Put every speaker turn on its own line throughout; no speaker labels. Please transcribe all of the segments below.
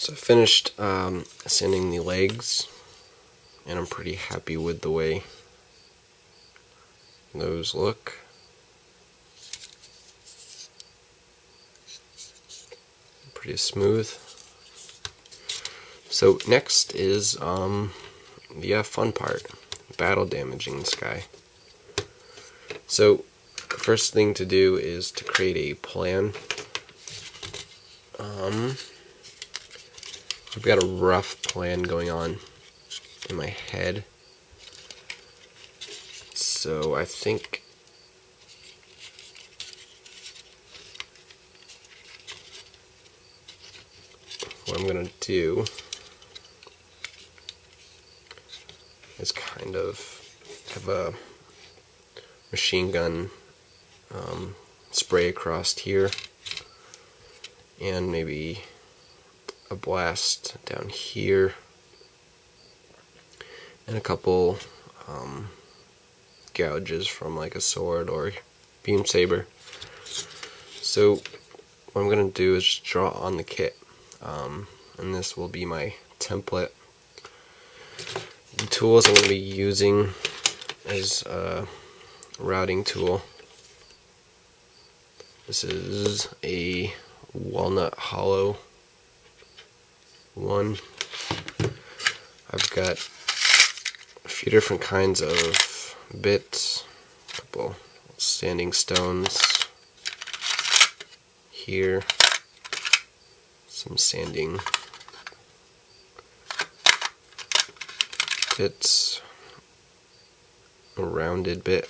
So I finished sanding the legs, and I'm pretty happy with the way those look. Pretty smooth. So next is the fun part, battle damaging this guy. So the first thing to do is to create a plan. I've got a rough plan going on in my head, so I think what I'm going to do is kind of have a machine gun spray across here, and maybe a blast down here, and a couple gouges from like a sword or beam saber. So what I'm going to do is just draw on the kit, and this will be my template. The tools I'm going to be using is a routing tool. This is a walnut hollow one. I've got a few different kinds of bits, a couple standing stones here, some sanding bits, a rounded bit,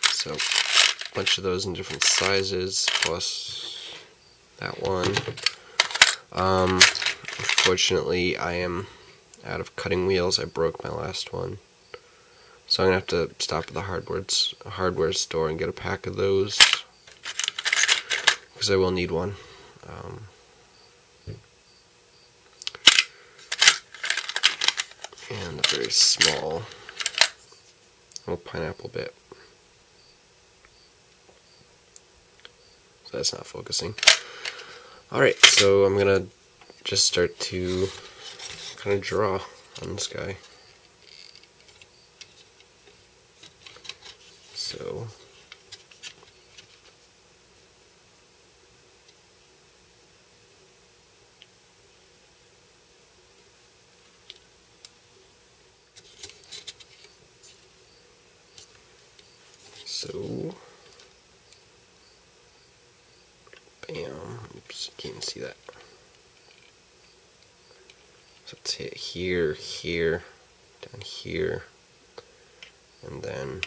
so a bunch of those in different sizes, plus that one. Unfortunately, I am out of cutting wheels. I broke my last one, so I'm gonna have to stop at the hardware store and get a pack of those, because I will need one. And a very small little pineapple bit. So that's not focusing. Alright, so I'm gonna just start to kind of draw on this guy. So bam, oops, can't even see that. So let's hit here, here, down here, and then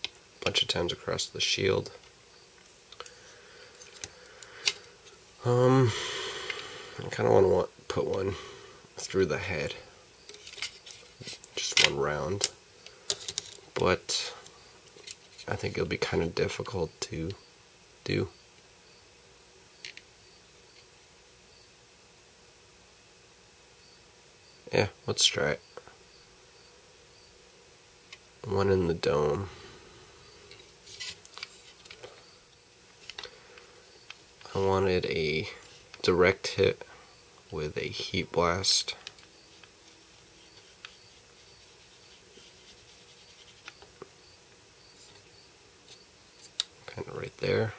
a bunch of times across the shield. I kind of want to put one through the head, just one round, but I think it'll be kind of difficult to do. Yeah, let's try it. One in the dome. I wanted a direct hit with a heat blast. Kind of right there.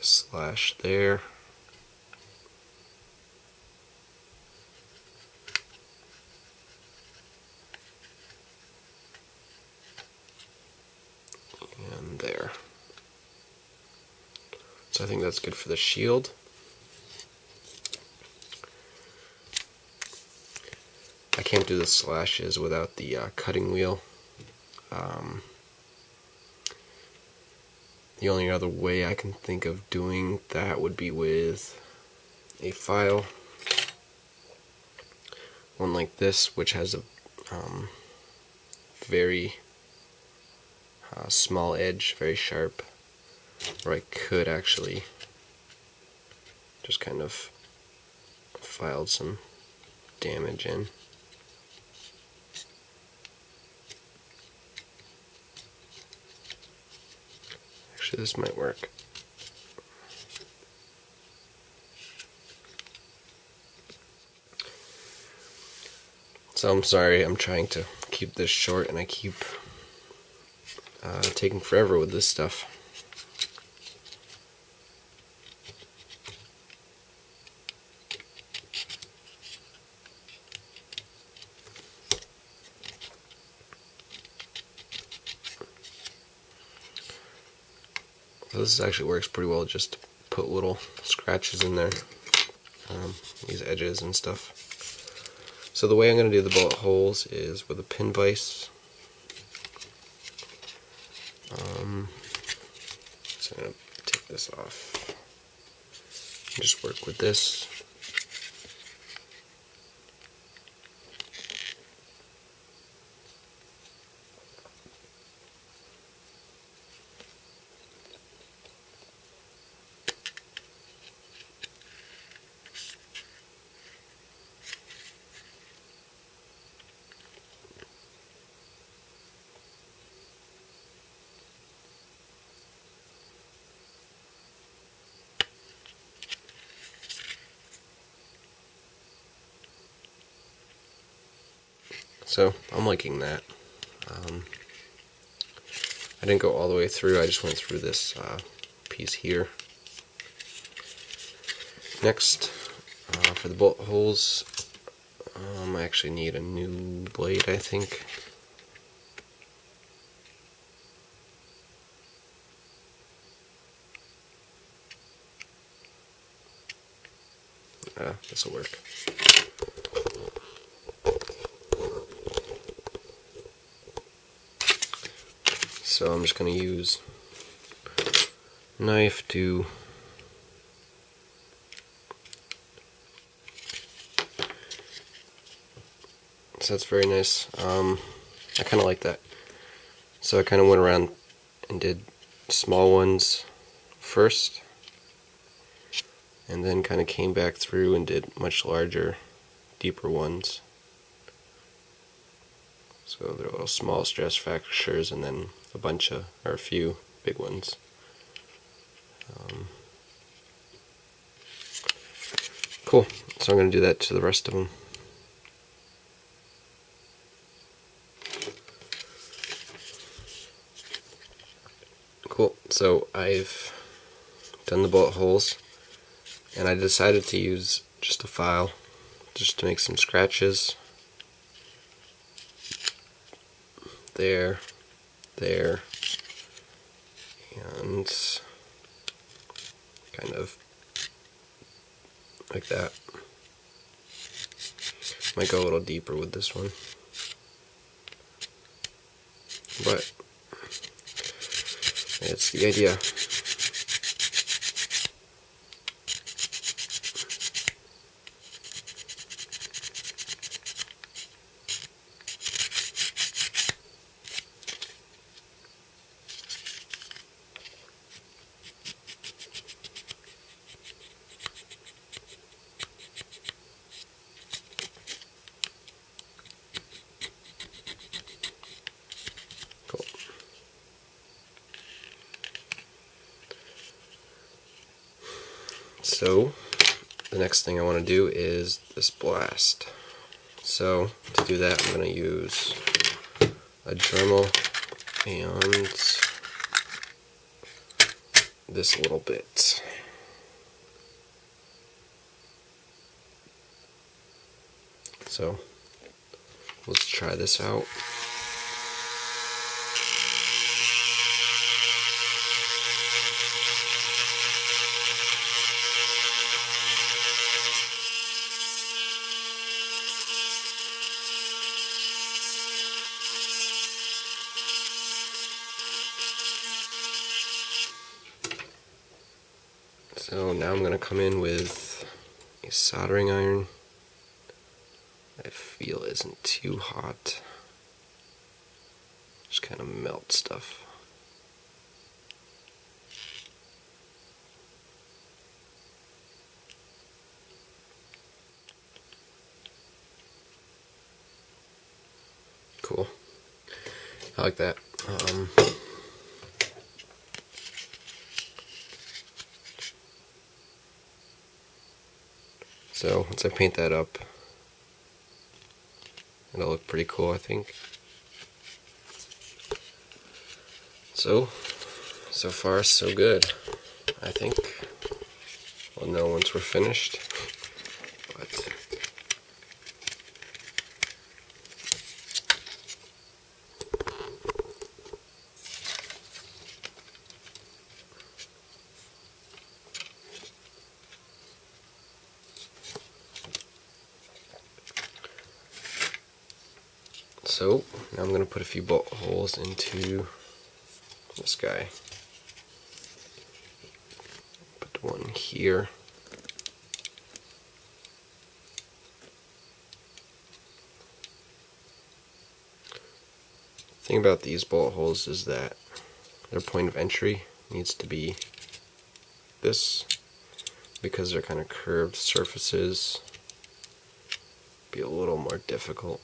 Slash there. And there. So I think that's good for the shield. I can't do the slashes without the cutting wheel. The only other way I can think of doing that would be with a file, one like this, which has a very small edge, very sharp, where I could actually just kind of filed some damage in. Actually, this might work. So I'm sorry, I'm trying to keep this short and I keep taking forever with this stuff. So this actually works pretty well, just to put little scratches in there, these edges and stuff. So the way I'm going to do the bullet holes is with a pin vise. So I'm going to take this off and just work with this. So I'm liking that. I didn't go all the way through, I just went through this piece here. Next, for the bullet holes, I actually need a new blade, I think. This will work. So I'm just going to use a knife to so that's very nice. I kind of like that. So I kind of went around and did small ones first, and then kind of came back through and did much larger, deeper ones. So they're little small stress fractures and then a few big ones. Cool. So I'm going to do that to the rest of them. Cool. So I've done the bullet holes, and I decided to use just a file just to make some scratches. There, and kind of like that. Might go a little deeper with this one, but it's the idea. So the next thing I want to do is this blast. So to do that, I'm going to use a Dremel and this little bit. So let's try this out. So now I'm going to come in with a soldering iron. I feel isn't too hot. Just kind of melt stuff. Cool. I like that. So once I paint that up, it'll look pretty cool, I think. So far so good. I think we'll know once we're finished. But so now I'm going to put a few bolt holes into this guy. Put one here. The thing about these bolt holes is that their point of entry needs to be this, because they're kind of curved surfaces. Be a little more difficult.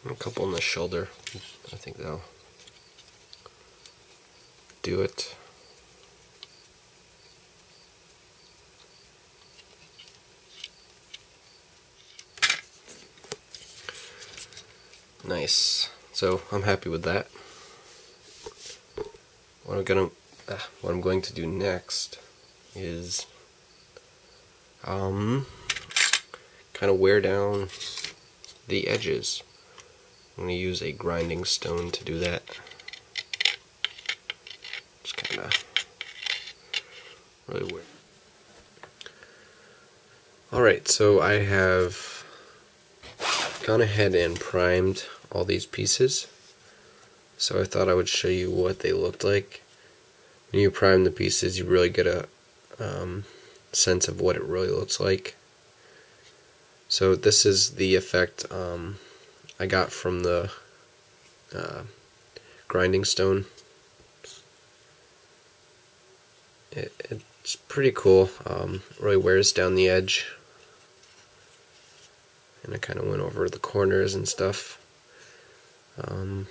A couple on the shoulder. I think that'll do it. Nice. So I'm happy with that. What I'm going to do next is kind of wear down the edges. I'm going to use a grinding stone to do that. Just kind of really weird. Alright, so I have gone ahead and primed all these pieces. So I thought I would show you what they looked like. When you prime the pieces, you really get a sense of what it really looks like. So this is the effect I got from the grinding stone. It's pretty cool. Really wears down the edge, and I kind of went over the corners and stuff. And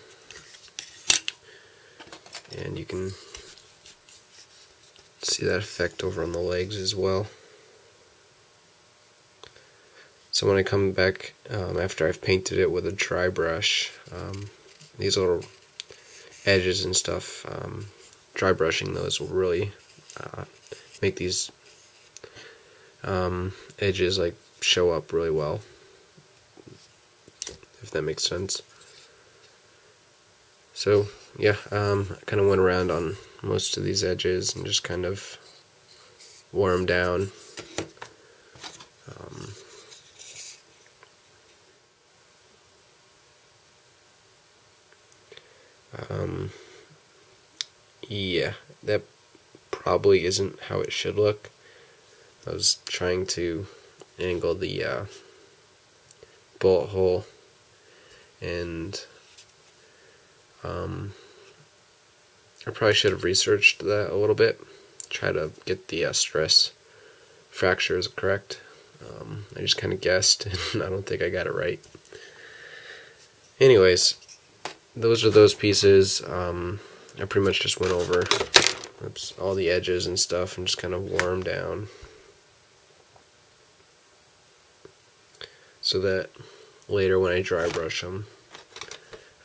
you can see that effect over on the legs as well. So when I come back after I've painted it with a dry brush, these little edges and stuff, dry brushing those will really make these edges like show up really well, if that makes sense. So yeah, I kind of went around on most of these edges and just kind of wore them down. Yeah, that probably isn't how it should look. I was trying to angle the bullet hole, and I probably should have researched that a little bit, try to get the stress fractures correct. I just kind of guessed, and I don't think I got it right. Anyways, those are those pieces. I pretty much just went over all the edges and stuff and just kind of wore them down so that later when I dry brush them,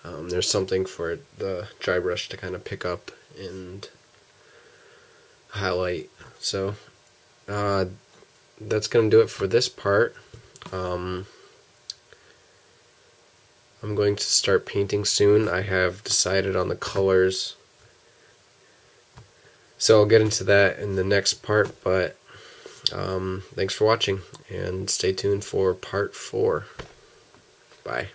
there's something for the dry brush to kind of pick up and highlight. So that's going to do it for this part. I'm going to start painting soon. I have decided on the colors, so I'll get into that in the next part, but thanks for watching, and stay tuned for part 4. Bye.